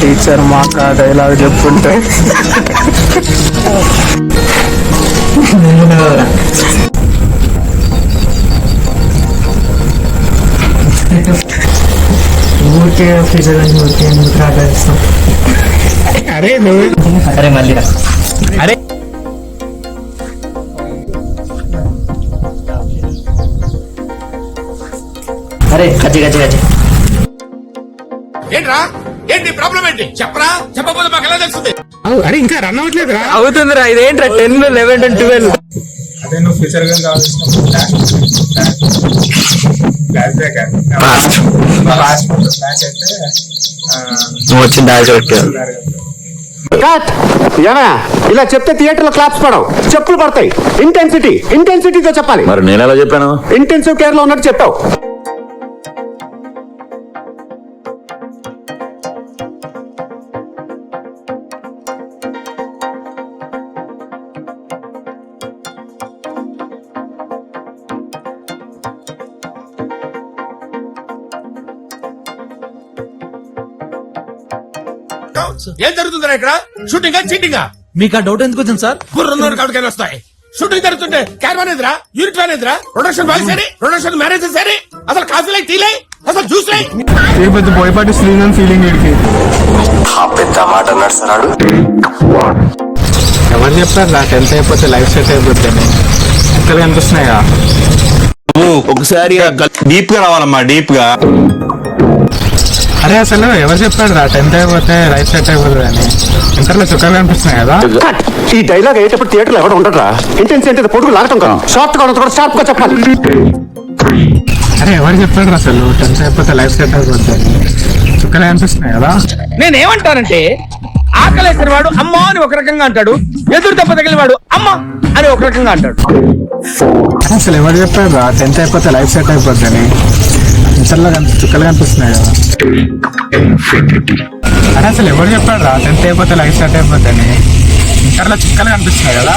Teacher మాకు ఆ dialogue చెప్పుంటే ఊరికే ఫ్యూచర్ ఊరికే ఎందుకు రాగలుస్తాం. అరే నువ్వు అరే మళ్ళీ అరే అరే కచ్చి కచ్చి కచ్చి ఏంట్రా ఏంటి ప్రాబ్లం ఏంటి చెప్పరా చెప్పకపోతే మాకు ఎలా తెలుస్తుంది అరే ఇంకా రన్ అవ్వట్లేదురా. అవుతుందిరా. ఇదేంట్రా 10, 11, 12. అదే నువ్వు ఫ్యూచర్ గా నువ్వు వచ్చిన డాన్స్ పెట్టావు. ఇలా చెప్తే థియేటర్ లో క్లాప్స్ పడవు, చెప్పులు పడతాయి. ఇంటెన్సిటీతో చెప్పాలి. మరి నేను ఎలా చెప్పాను? ఇంటెన్సివ్ కేర్ లో ఉన్నట్టు చెప్పావు. ఏం జరుగుతుందిరా ఇక్కడ? Shooting cheating? మీకు ఆ డౌట్ ఎందుకు వచ్చింది సార్? బుర్రన్నోడు కాడికి వస్తాయి. షూటింగ్ జరుగుతుంటే క్యారవాన్ ఎదురా, యూనిట్ వ్యాన్ ఎదురా, ప్రొడక్షన్ బాయ్స్ అని, ప్రొడక్షన్ మేనేజర్స్ అని, అసలు కాఫీ లై టీ లై, అసలు జ్యూస్ లై. తిరుపతి బోయపాటి శ్రీనంద్ ఫీలింగ్ వీడికి. పెద్ద మాట నడుస్తున్నాడు. ఎవరు చెప్పారు రా 10th అయిపోతే లైఫ్ సెట్ అయిపోతుంది? ఇక్కడ కనిపిస్తున్నాయా? ఒకసారి డీప్ గా రావాలమ్మా, డీప్ గా. అరే అసలు ఎవరు చెప్పాడు రా 10th అయిపోతే లైఫ్ సెట్ అయిపోతుంది అని? ఇంటర్లో చుక్కలు కనిపిస్తున్నాయి కదా. ఈ డైలాగ్ అయ్యేటప్పుడు థియేటర్ లో ఎవరు ఉండరా? ఇంటెన్స్ అంటే పొడుగు లాగటం కాదు, షార్ట్ గా కూడా షార్ప్ గా చెప్పాలి. అరే ఎవరు చెప్పాడు రా అసలు 10th అయిపోతే లైఫ్ సెట్ అయిపోతుంది అని? చుక్కలు కనిపిస్తున్నాయి కదా. నేనేమంటానంటే ఆకలేసిన వాడు అమ్మ అని ఒక రకంగా అంటాడు, ఎదురు దెబ్బ తగిలిన వాడు అమ్మ అని ఒక రకంగా అంటాడు. అసలు ఎవరు చెప్పాడు రా 10th అయిపోతే లైఫ్ సెట్ అయిపోద్ది అని? ఇంటర్లో చుక్కలు కనిపిస్తున్నాయి కదా. అరే అసలు ఎవరు చెప్పాడు రా 10th అయిపోతే లైఫ్ సెట్ అయిపోద్ది అని? ఇంటర్లో చుక్కలు కనిపిస్తున్నాయి కదా.